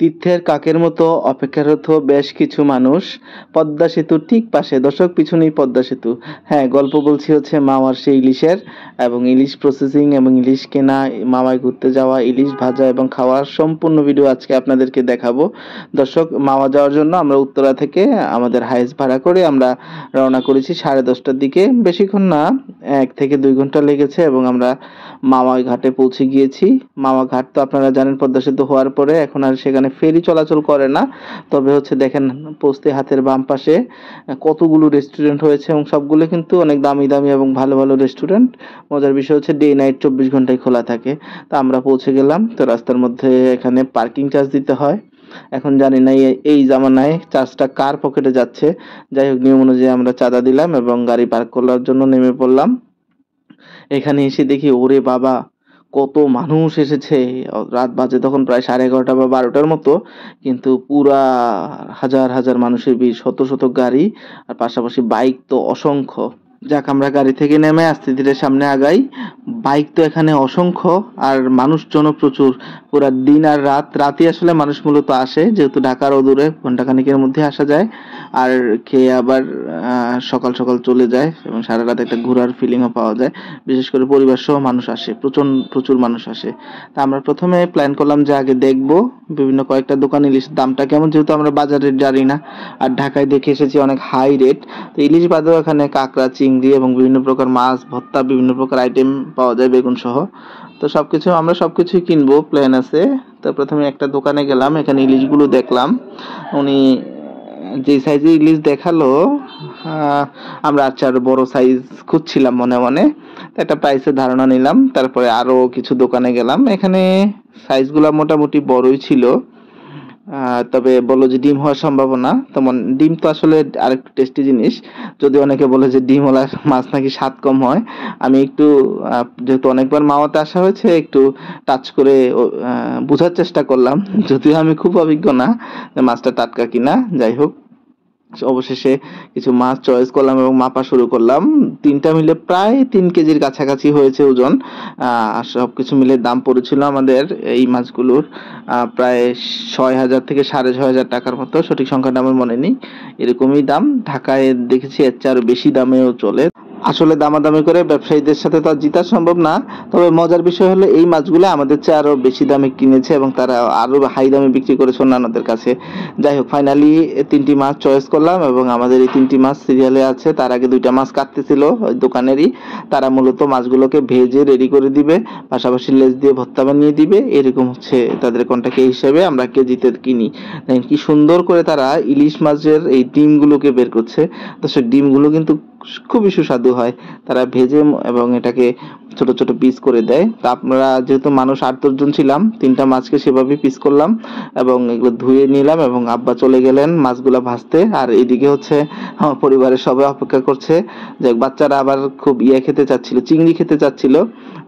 তীর্থের কাকের মতো অপেক্ষারত বেশ কিছু মানুষ পদ্মা সেতুর ঠিক পাশে। দর্শক, পিছনেই পদ্মা সেতু। হ্যাঁ, গল্প বলছি হচ্ছে মাওয়ার সেই ইলিশের, এবং ইলিশ প্রসেসিং এবং ইলিশ কেনা, মাওয়ায় ঘুরতে যাওয়া, ইলিশ ভাজা এবং খাওয়ার সম্পূর্ণ ভিডিও আজকে আপনাদেরকে দেখাবো। দর্শক, মাওয়া যাওয়ার জন্য আমরা উত্তরা থেকে আমাদের হাইস ভাড়া করে আমরা রওনা করেছি 10:30টার দিকে। বেশিক্ষণ না, 1 থেকে 2 ঘন্টা লেগেছে এবং আমরা মাওয়া ঘাটে পৌঁছে গিয়েছি। মাওয়া ঘাট তো আপনারা জানেন, পদ্মা সেতু হওয়ার পরে এখন আর সেখানে ফেরি চলাচল করে না। তবে হচ্ছে দেখেন, পোস্তে হাতের বাম পাশে কতগুলো রেস্টুরেন্ট হয়েছে এবং সবগুলো কিন্তু অনেক দামি দামি এবং ভালো ভালো রেস্টুরেন্ট। মজার বিষয় হচ্ছে ডে নাইট 24 ঘন্টায় খোলা থাকে। তা আমরা পৌঁছে গেলাম। তো রাস্তার মধ্যে এখানে পার্কিং চার্জ দিতে হয়। এখন জানি না এই জামানায় চার্জটা কার পকেটে যাচ্ছে। যাই হোক, নিয়ম অনুযায়ী আমরা চাঁদা দিলাম এবং গাড়ি পার্ক করার জন্য নেমে পড়লাম। এখানে এসে দেখি, ওরে বাবা, কত মানুষ এসেছে! রাত বাজে তখন প্রায় 11:30 বা 12টার মতো, কিন্তু পুরা হাজার হাজার মানুষের ভিড়, শত শত গাড়ি, আর পাশাপাশি বাইক তো অসংখ্য। যাক, আমরা গাড়ি থেকে নেমে আস্তে ধীরে সামনে আগাই। বাইক তো এখানে অসংখ্য, আর মানুষজনও প্রচুর। পুরা দিন আর রাতই আসলে মানুষ মূলত আসে, যেহেতু ঢাকার অদূরে, ঘন্টাখানেকের মধ্যে আসা যায়। আর খেয়ে আবার সকাল সকাল চলে যায় এবং সারা রাত একটা ঘোরার ফিলিংও পাওয়া যায়। বিশেষ করে পরিবার সহ মানুষ আসে, প্রচুর মানুষ আসে। তা আমরা প্রথমে প্ল্যান করলাম যে আগে দেখবো বিভিন্ন কয়েকটা দোকান ইলিশের দামটা কেমন, যেহেতু আমরা বাজারে জানি না, আর ঢাকায় দেখে এসেছি অনেক হাই রেট। তো ইলিশ বাদেও এখানে কাঁকড়া, চিংড়ি এবং বিভিন্ন প্রকার মাছ ভর্তা, বিভিন্ন প্রকার আইটেম পাওয়া যায় বেগুন সহ। তো আমরা সবকিছুই কিনবো, প্ল্যান আছে। তো প্রথমে একটা দোকানে গেলাম, এখানে ইলিশগুলো দেখলাম। উনি যে সাইজের ইলিশ দেখালো, আমরা আচ্ছা আরো বড় সাইজ খুঁজছিলাম মনে মনে। একটা প্রাইসের ধারণা নিলাম, তারপরে আরো কিছু দোকানে গেলাম। এখানে সাইজগুলো মোটামুটি বড়ই ছিল। তবে বললো যে ডিম হওয়ার সম্ভাবনা, তেমন ডিম তো আসলে আরেকটু টেস্টি জিনিস। যদি অনেকে বলে যে ডিমওয়ালা মাছ নাকি স্বাদ কম হয়, আমি একটু যেহেতু অনেকবার মাওয়াতে আসা হয়েছে, একটু টাচ করে বোঝার চেষ্টা করলাম, যদিও আমি খুব অভিজ্ঞ না যে মাছটা টাটকা কিনা। যাই হোক, অবশেষে কিছু মাছ চয়েস করলাম এবং মাপা শুরু করলাম। তিনটা মিলে প্রায় 3 কেজির কাছাকাছি হয়েছে ওজন। আর সবকিছু মিলে দাম পড়েছিল আমাদের এই মাছগুলোর প্রায় 6,000 থেকে 6,500 টাকার মতো। সঠিক সংখ্যাটা আমার মনে নেই। এরকমই দাম। ঢাকায় দেখেছি এর চেয়ে আরো বেশি দামেও চলে। আসলে দামাদামি করে ব্যবসায়ীদের সাথে তো আর জিতা সম্ভব না। তবে মজার বিষয় হলো, এই মাছগুলো আমাদের চেয়ে আরো বেশি দামে কিনেছে এবং তারা আরো হাই দামে বিক্রি করেছে অন্যান্যদের কাছে। যাই হোক, ফাইনালি 3টি মাছ চয়েস করলাম এবং আমাদের এই 3টি মাছ সিরিয়ালে আছে। তার আগে 2টা মাছ কাটতেছিল ওই দোকানেরই। তারা মূলত মাছগুলোকে ভেজে রেডি করে দিবে, পাশাপাশি লেজ দিয়ে ভর্তা বানিয়ে দিবে। এরকম হচ্ছে তাদের কন্টাক্ট হিসেবে আমরা কেজিতে কিনি। দেখেন কি সুন্দর করে তারা ইলিশ মাছের এই ডিমগুলোকে বের করছে। তো সেই ডিমগুলো কিন্তু খুবই সুস্বাদু হয়। তারা ভেজে এবং এটাকে ছোট ছোট পিস করে দেয়। তা আমরা যেহেতু মানুষ 8-10 জন ছিলাম, 3টা মাছকে সেভাবে পিস করলাম এবং এগুলো ধুয়ে নিলাম এবং আব্বা চলে গেলেন মাছগুলো ভাজতে। আর এদিকে হচ্ছে আমার পরিবারের সবাই অপেক্ষা করছে, যে বাচ্চারা আবার খুব খেতে চাচ্ছিল, চিংড়ি খেতে চাচ্ছিল।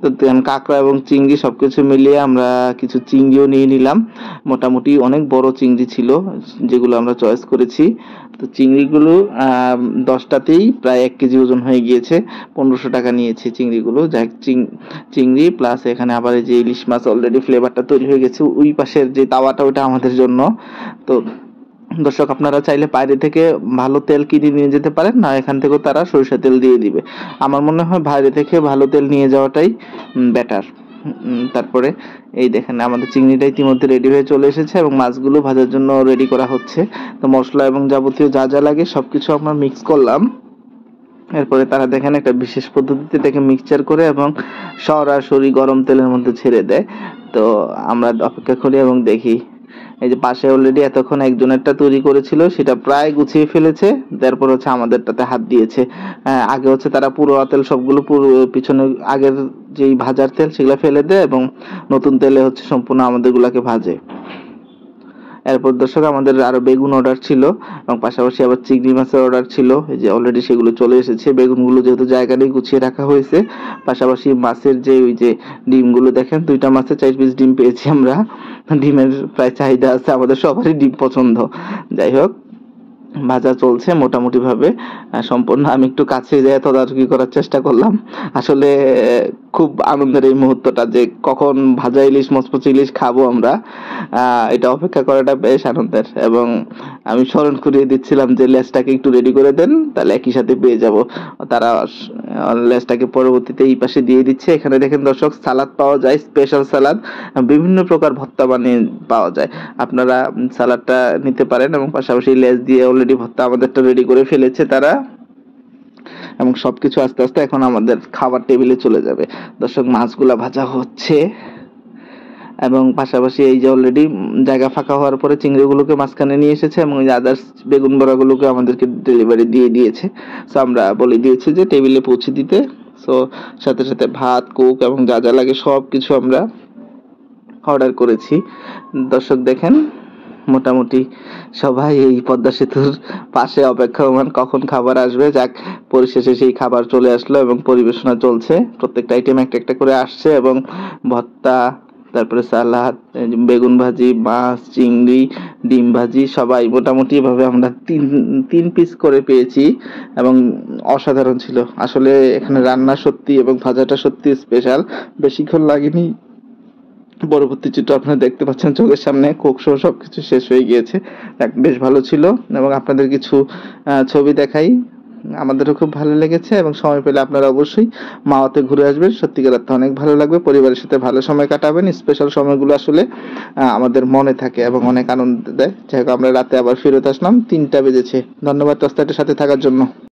তো কাঁকড়া এবং চিংড়ি সবকিছু মিলিয়ে আমরা কিছু চিংড়িও নিয়ে নিলাম। মোটামুটি অনেক বড় চিংড়ি ছিল যেগুলো আমরা চয়েস করেছি। তো চিংড়িগুলো 10টাতেই প্রায় 1 কেজি ওজন হয়ে গিয়েছে। 1500 টাকা নিয়েছে চিংড়িগুলো। যাই চিংড়ি প্লাস এখানে আবার এই যে ইলিশ মাছ অলরেডি ফ্লেভারটা তৈরি হয়ে গেছে, ওই পাশের যে তাওয়াটা ওটা আমাদের জন্য। তো দর্শক, আপনারা চাইলে বাইরে থেকে ভালো তেল কিনে নিয়ে যেতে পারেন, না এখান থেকেও তারা সরিষা তেল দিয়ে দিবে। আমার মনে হয় বাইরে থেকে ভালো তেল নিয়ে যাওয়াটাই বেটার। তারপরে এই দেখেন, আমাদের চিংড়িটা ইতিমধ্যে রেডি হয়ে চলে এসেছে এবং মাছগুলো ভাজার জন্য রেডি করা হচ্ছে। তো মশলা এবং যাবতীয় যা যা লাগে সবকিছু আমরা মিক্স করলাম। এরপরে তারা দেখেন একটা বিশেষ পদ্ধতিতে এটাকে মিক্সচার করে এবং সরাসরি গরম তেলের মধ্যে ছেড়ে দেয়। তো আমরা অপেক্ষা করি এবং দেখি, এই যে পাশে অলরেডি এতক্ষণ একজনেরটা তৈরি করেছিল, সেটা প্রায় গুছিয়ে ফেলেছে। তারপর হচ্ছে আমাদেরটাতে হাত দিয়েছে। আগে হচ্ছে তারা পুরো তেল সবগুলো পুরো পিছনে আগের যেই ভাজার তেল সেগুলো ফেলে দেয় এবং নতুন তেলে হচ্ছে সম্পূর্ণ আমাদের গুলাকে ভাজে। এরপর দর্শক, আমাদের আরো বেগুন অর্ডার ছিল এবং পাশাপাশি আবার চিংড়ি মাছের অর্ডার ছিল। এই যে অলরেডি সেগুলো চলে এসেছে। বেগুনগুলো যেহেতু জায়গাটাই গুছিয়ে রাখা হয়েছে, পাশাপাশি মাছের যে ওই যে ডিমগুলো দেখেন, 2টা মাছে 4 পিস ডিম পেয়েছি আমরা। ডিমের প্রায় চাহিদা আছে, আমাদের সবারই ডিম পছন্দ। যাই হোক, ভাজা চলছে মোটামুটি ভাবে সম্পূর্ণ। আমি একটু কাছে যেয়ে তদারকি করার চেষ্টা করলাম। আসলে খুব আনন্দের এই মুহূর্তটা যে কখন ভাজা ইলিশ মচমচে ইলিশ খাবো আমরা। এটা অপেক্ষা করাটা বেশ আনন্দের, এবং আমি স্মরণ করিয়ে দিচ্ছিলাম যে লেজটাকে একটু রেডি করে দেন, তাহলে একই সাথে পেয়ে যাব। তারা লেজটাকে পরবর্তীতে এই পাশে দিয়ে দিচ্ছে। এখানে দেখেন দর্শক, সালাদ পাওয়া যায়, স্পেশাল সালাদ, বিভিন্ন প্রকার ভর্তা বানিয়ে পাওয়া যায়। আপনারা সালাদটা নিতে পারেন, এবং পাশাপাশি লেজ দিয়ে অলরেডি ভর্তা আমাদেরটা রেডি করে ফেলেছে তারা, এবং সবকিছু আস্তে আস্তে এখন আমাদের খাবার টেবিলে চলে যাবে। দর্শক, মাছগুলা ভাজা হচ্ছে, এবং পাশাপাশি এই যে অলরেডি জায়গা ফাঁকা হওয়ার পরে চিংড়িগুলোকে মাঝখানে নিয়ে এসেছে, এবং ওই যে আদার্স বেগুন বড়াগুলোকে আমাদেরকে ডেলিভারি দিয়ে দিয়েছে। সো আমরা বলে দিয়েছি যে টেবিলে পৌঁছে দিতে। সো সাথে সাথে ভাত, কোক এবং যা যা লাগে সব কিছু আমরা অর্ডার করেছি। দর্শক দেখেন, মোটামুটি সবাই এই পদ্মা সেতুর পাশে অপেক্ষমান কখন খাবার আসবে। যাক, পরিশেষে সেই খাবার চলে আসলো এবং পরিবেশনা চলছে। প্রত্যেকটা আইটেম একটা একটা করে আসছে, এবং ভর্তা, তারপরে সালাদ, বেগুন ভাজি, মাছ, চিংড়ি, ডিম ভাজি, সবাই মোটামুটি ভাবে আমরা তিন পিস করে পেয়েছি, এবং অসাধারণ ছিল আসলে। এখানে রান্না সত্যি এবং ভাজাটা সত্যি স্পেশাল। বেশিক্ষণ লাগেনি। পরবর্তী চিত্র আপনারা দেখতে পাচ্ছেন চোখের সামনে, কোক সহ সবকিছু শেষ হয়ে গিয়েছে। বেশ ভালো ছিল, এবং আপনাদের কিছু ছবি দেখাই। আমাদেরও খুব ভালো লেগেছে, এবং সময় পেলে আপনারা অবশ্যই মাওয়াতে ঘুরে আসবেন। সত্যিকার অর্থে অনেক ভালো লাগবে, পরিবারের সাথে ভালো সময় কাটাবেন। স্পেশাল সময়গুলো আসলে আমাদের মনে থাকে এবং অনেক আনন্দ দেয়। যাই হোক, আমরা রাতে আবার ফেরত আসলাম, 3টা বেজেছে। ধন্যবাদ তোস্তাটের সাথে থাকার জন্য।